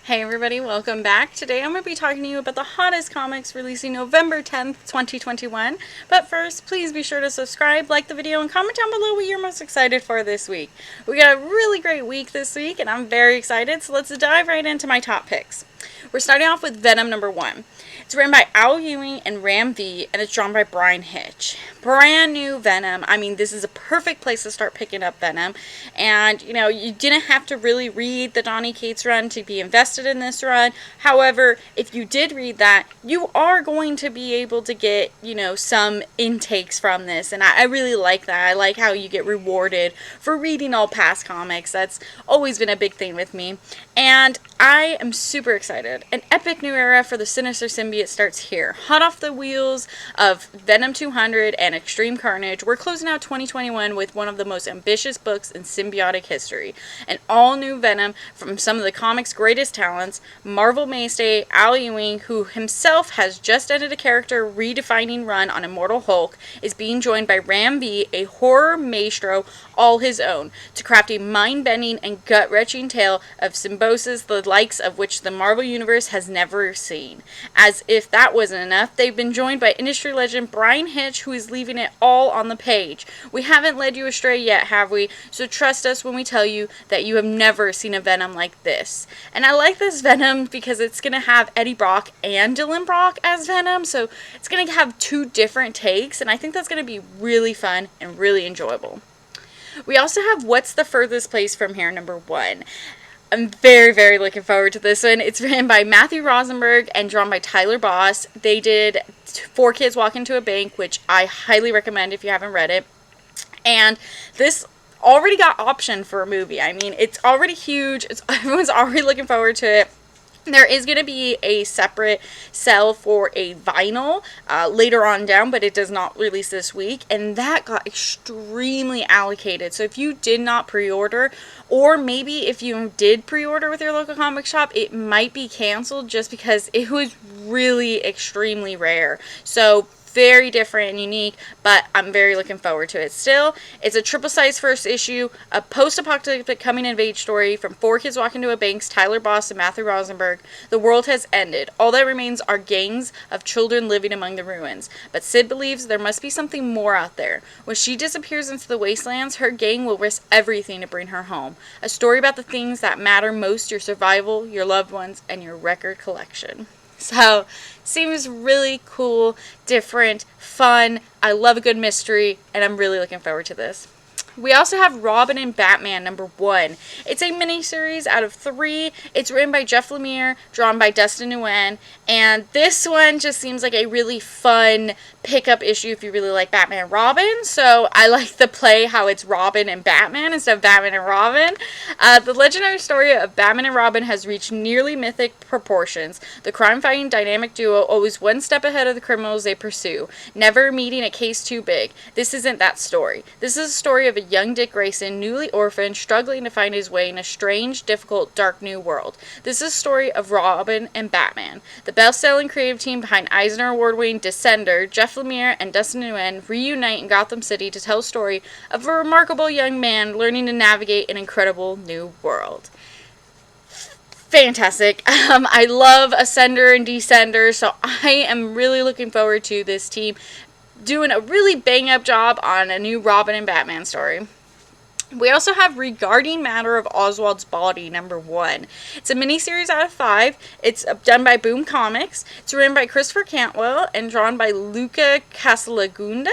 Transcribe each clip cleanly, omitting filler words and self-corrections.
Hey everybody, welcome back. Today I'm going to be talking to you about the hottest comics releasing November 10th, 2021. But first, please be sure to subscribe, like the video, and comment down below what you're most excited for this week. We got a really great week this week, and I'm very excited, so let's dive right into my top picks. We're starting off with Venom number 1. It's written by Al Ewing and Ram V, and it's drawn by Brian Hitch. Brand new Venom. I mean, this is a perfect place to start picking up Venom. And, you didn't have to really read the Donny Cates run to be invested in this run. However, if you did read that, you are going to be able to get, some intakes from this. And I really like that. I like how you get rewarded for reading all past comics. That's always been a big thing with me. And I am super excited. An epic new era for the Sinister Symbiote starts here. Hot off the wheels of Venom 200 and Extreme Carnage, we're closing out 2021 with one of the most ambitious books in symbiotic history. An all-new Venom from some of the comics' greatest talents, Marvel mainstay Al Ewing, who himself has just ended a character redefining run on Immortal Hulk, is being joined by Ram V, a horror maestro all his own, to craft a mind-bending and gut-wrenching tale of symbiosis, the likes of which the Marvel Universe has never seen. As if that wasn't enough, they've been joined by industry legend Brian Hitch, who is leaving it all on the page. We haven't led you astray yet, have we? So trust us when we tell you that you have never seen a Venom like this. And I like this Venom because it's going to have Eddie Brock and Dylan Brock as Venom, so it's going to have two different takes, and I think that's going to be really fun and really enjoyable. We also have What's the Furthest Place From Here number 1. I'm very, very looking forward to this one. It's written by Matthew Rosenberg and drawn by Tyler Boss. They did 4 Kids Walk Into a Bank, which I highly recommend if you haven't read it. And this already got optioned for a movie. I mean, it's already huge. Everyone's already looking forward to it. There is going to be a separate sell for a vinyl later on down, but it does not release this week, and that got extremely allocated. So if you did not pre-order, or maybe if you did pre-order with your local comic shop, it might be canceled just because it was really extremely rare. So very different and unique, but I'm very looking forward to it. Still, it's a triple-sized first issue, a post-apocalyptic coming-of-age story from 4 Kids Walk Into a Bank's Tyler Boss and Matthew Rosenberg. The world has ended. All that remains are gangs of children living among the ruins. But Sid believes there must be something more out there. When she disappears into the wastelands, her gang will risk everything to bring her home. A story about the things that matter most: your survival, your loved ones, and your record collection. So, seems really cool, different, fun. I love a good mystery, and I'm really looking forward to this. We also have Robin and Batman number 1. It's a mini-series out of 3. It's written by Jeff Lemire, drawn by Dustin Nguyen, and this one just seems like a really fun pickup issue if you really like Batman and Robin. So I like the play how it's Robin and Batman instead of Batman and Robin. The legendary story of Batman and Robin has reached nearly mythic proportions. The crime-fighting dynamic duo always one step ahead of the criminals they pursue, never meeting a case too big. This isn't that story. This is a story of a young Dick Grayson, newly orphaned, struggling to find his way in a strange, difficult, dark new world. This is a story of Robin and Batman. The best-selling creative team behind Eisner Award-winning Descender, Jeff Lemire and Dustin Nguyen, reunite in Gotham City to tell a story of a remarkable young man learning to navigate an incredible new world. Fantastic. I love Ascender and Descender, so I am really looking forward to this team doing a really bang-up job on a new Robin and Batman story. We also have Regarding Matter of Oswald's Body number 1. It's a miniseries out of 5. It's done by Boom Comics. It's written by Christopher Cantwell and drawn by Luca Casalagunda.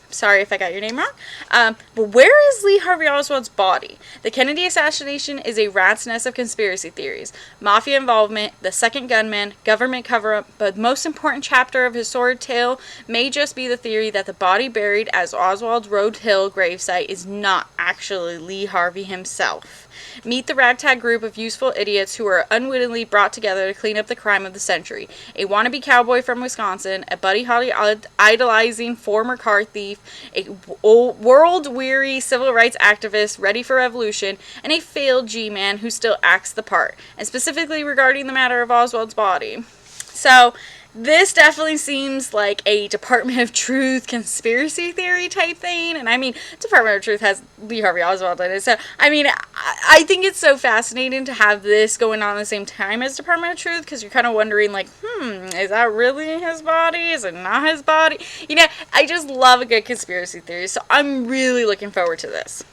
Sorry if I got your name wrong. But where is Lee Harvey Oswald's body? The Kennedy assassination is a rat's nest of conspiracy theories, mafia involvement, the second gunman, government cover-up, but the most important chapter of his sordid tale may just be the theory that the body buried as Oswald's Road Hill gravesite is not actually Lee Harvey himself. Meet the ragtag group of useful idiots who are unwittingly brought together to clean up the crime of the century. A wannabe cowboy from Wisconsin, a Buddy Holly idolizing former car thief, a world-weary civil rights activist ready for revolution, and a failed G-man who still acts the part, and specifically regarding the matter of Oswald's body. So, This definitely seems like a Department of Truth conspiracy theory type thing. And I mean, Department of Truth has Lee Harvey Oswald in it. So, I mean, I think it's so fascinating to have this going on at the same time as Department of Truth, because you're kind of wondering, like, is that really his body? Is it not his body? You know, I just love a good conspiracy theory. So I'm really looking forward to this.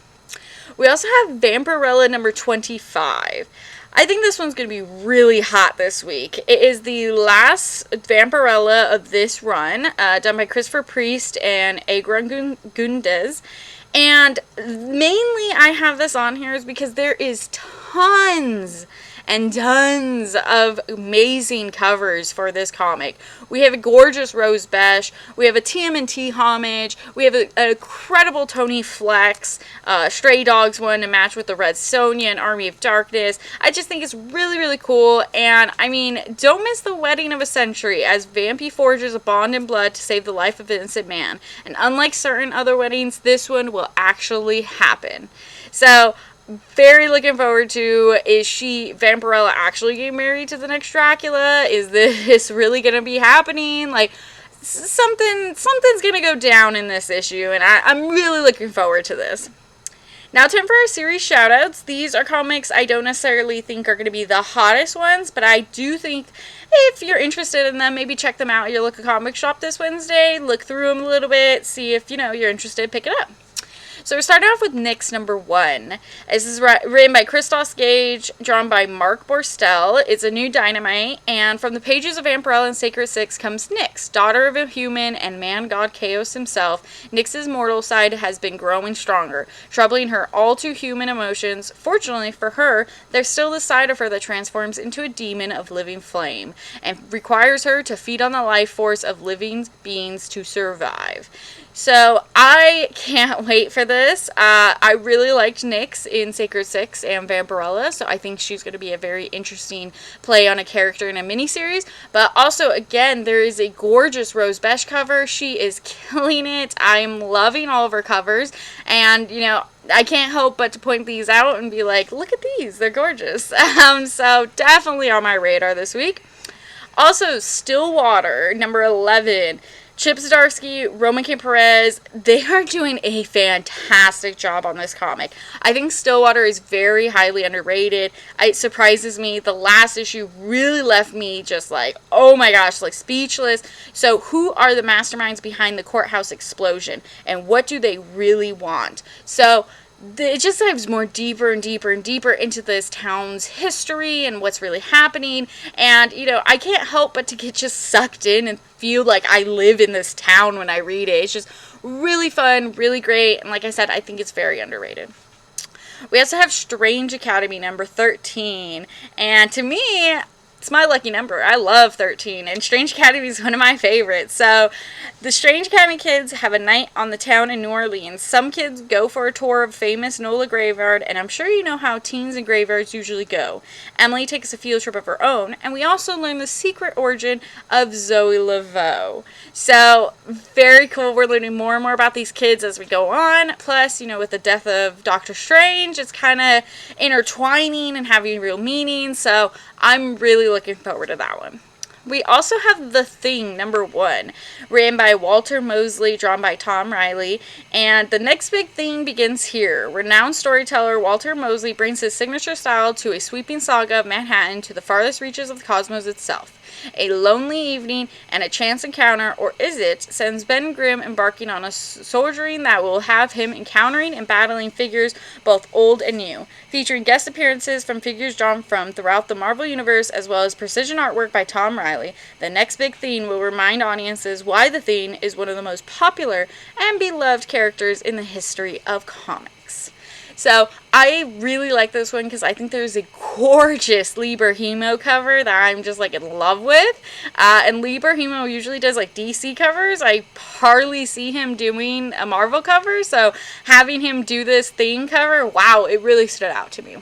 We also have Vampirella Number 25. I think this one's going to be really hot this week. It is the last Vampirella of this run, done by Christopher Priest and Agron Gundes. And mainly I have this on here is because there is tons and tons of amazing covers for this comic. We have a gorgeous Rose Besh, we have a TMNT homage, we have an incredible Tony Flex, Stray Dogs one to match with the Red Sonja and Army of Darkness. I just think it's really, really cool, and I mean, don't miss the wedding of a century as Vampy forges a bond in blood to save the life of an innocent man. And unlike certain other weddings, this one will actually happen. So, very looking forward to, is Vampirella actually getting married to the next Dracula? Is this really going to be happening? Like, something's going to go down in this issue, and I'm really looking forward to this. Now, time for our series shoutouts. These are comics I don't necessarily think are going to be the hottest ones, but I do think if you're interested in them, maybe check them out at your local comic shop this Wednesday, look through them a little bit, see if, you're interested, pick it up. So we're starting off with Nyx number 1. This is written by Christos Gage, drawn by Mark Borstel. It's a new Dynamite, and from the pages of Vampirella and Sacred Six comes Nyx, daughter of a human and man-god Chaos himself. Nyx's mortal side has been growing stronger, troubling her all-too-human emotions. Fortunately for her, there's still the side of her that transforms into a demon of living flame, and requires her to feed on the life force of living beings to survive. So, I can't wait for this. I really liked Nyx in Sacred Six and Vampirella, so I think she's going to be a very interesting play on a character in a miniseries. But also, again, there is a gorgeous Rose Besh cover. She is killing it. I'm loving all of her covers, and, I can't help but to point these out and be like, look at these, they're gorgeous. So, definitely on my radar this week. Also, Stillwater, number 11. Chip Zdarsky, Roman K. Perez, they are doing a fantastic job on this comic. I think Stillwater is very highly underrated. It surprises me. The last issue really left me just like, oh my gosh, like speechless. So who are the masterminds behind the courthouse explosion? And what do they really want? So it just dives more deeper and deeper and deeper into this town's history and what's really happening. And, I can't help but to get just sucked in and feel like I live in this town when I read it. It's just really fun, really great. And like I said, I think it's very underrated. We also have Strange Academy number 13. And to me, it's my lucky number. I love 13, and Strange Academy is one of my favorites. So, the Strange Academy kids have a night on the town in New Orleans. Some kids go for a tour of famous NOLA graveyard, and I'm sure you know how teens and graveyards usually go. Emily takes a field trip of her own, and we also learn the secret origin of Zoe Laveau. So, very cool. We're learning more and more about these kids as we go on. Plus, with the death of Doctor Strange, it's kind of intertwining and having real meaning. So, I'm really looking forward to that one. We also have The Thing, number 1, written by Walter Mosley, drawn by Tom Riley, and the next big thing begins here. Renowned storyteller Walter Mosley brings his signature style to a sweeping saga of Manhattan to the farthest reaches of the cosmos itself. A lonely evening and a chance encounter, or is it, sends Ben Grimm embarking on a soldiering that will have him encountering and battling figures both old and new, featuring guest appearances from figures drawn from throughout the Marvel Universe as well as precision artwork by Tom Riley. The next big thing will remind audiences why the Thing is one of the most popular and beloved characters in the history of comics. So, I really like this one because I think there's a gorgeous Lee Berhimo cover that I'm just like in love with. And Lee Berhimo usually does like DC covers. I hardly see him doing a Marvel cover. So, having him do this Thing cover, wow, it really stood out to me.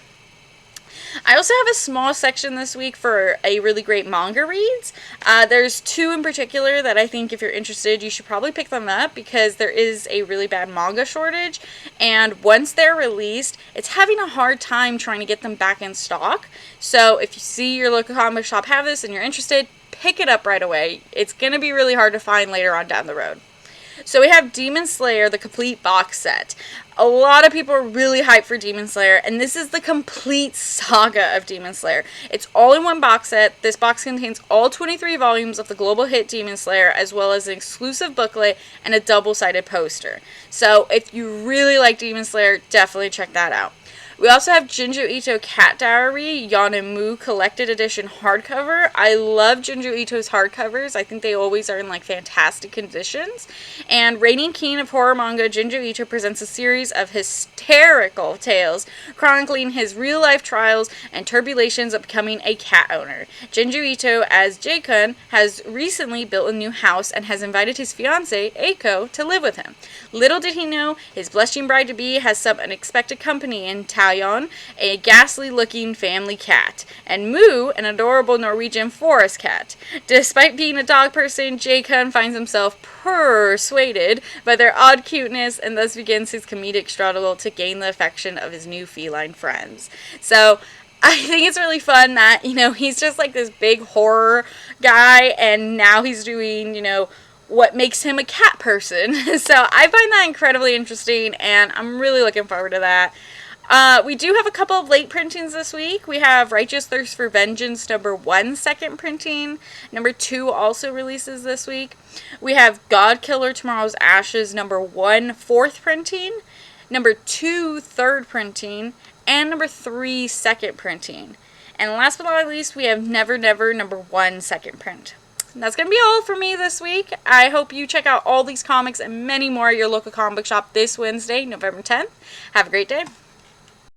I also have a small section this week for a really great manga reads. There's 2 in particular that I think if you're interested, you should probably pick them up because there is a really bad manga shortage. And once they're released, it's having a hard time trying to get them back in stock. So if you see your local comic shop have this and you're interested, pick it up right away. It's going to be really hard to find later on down the road. So we have Demon Slayer, the complete box set. A lot of people are really hyped for Demon Slayer, and this is the complete saga of Demon Slayer. It's all in one box set. This box contains all 23 volumes of the global hit Demon Slayer, as well as an exclusive booklet and a double-sided poster. So if you really like Demon Slayer, definitely check that out. We also have Jinju Ito Cat Diary, Yonemu Collected Edition hardcover. I love Jinju Ito's hardcovers. I think they always are in like fantastic conditions. And reigning king of horror manga, Jinju Ito presents a series of hysterical tales chronicling his real-life trials and tribulations of becoming a cat owner. Jinju Ito, as J-kun, has recently built a new house and has invited his fiancée, Eiko, to live with him. Little did he know, his blushing bride-to-be has some unexpected company in Taeyeon, a ghastly-looking family cat, and Moo, an adorable Norwegian forest cat. Despite being a dog person, J-kun finds himself persuaded by their odd cuteness and thus begins his comedic struggle to gain the affection of his new feline friends. So, I think it's really fun that, he's just like this big horror guy, and now he's doing, what makes him a cat person. So I find that incredibly interesting, and I'm really looking forward to that. We do have a couple of late printings this week. We have Righteous Thirst for Vengeance #1 second printing. #2 also releases this week. We have God Killer Tomorrow's Ashes #1 4th printing. #2 3rd printing. And #3 second printing. And last but not least, we have Never Never #1 second print. And that's going to be all for me this week. I hope you check out all these comics and many more at your local comic book shop this Wednesday, November 10th. Have a great day.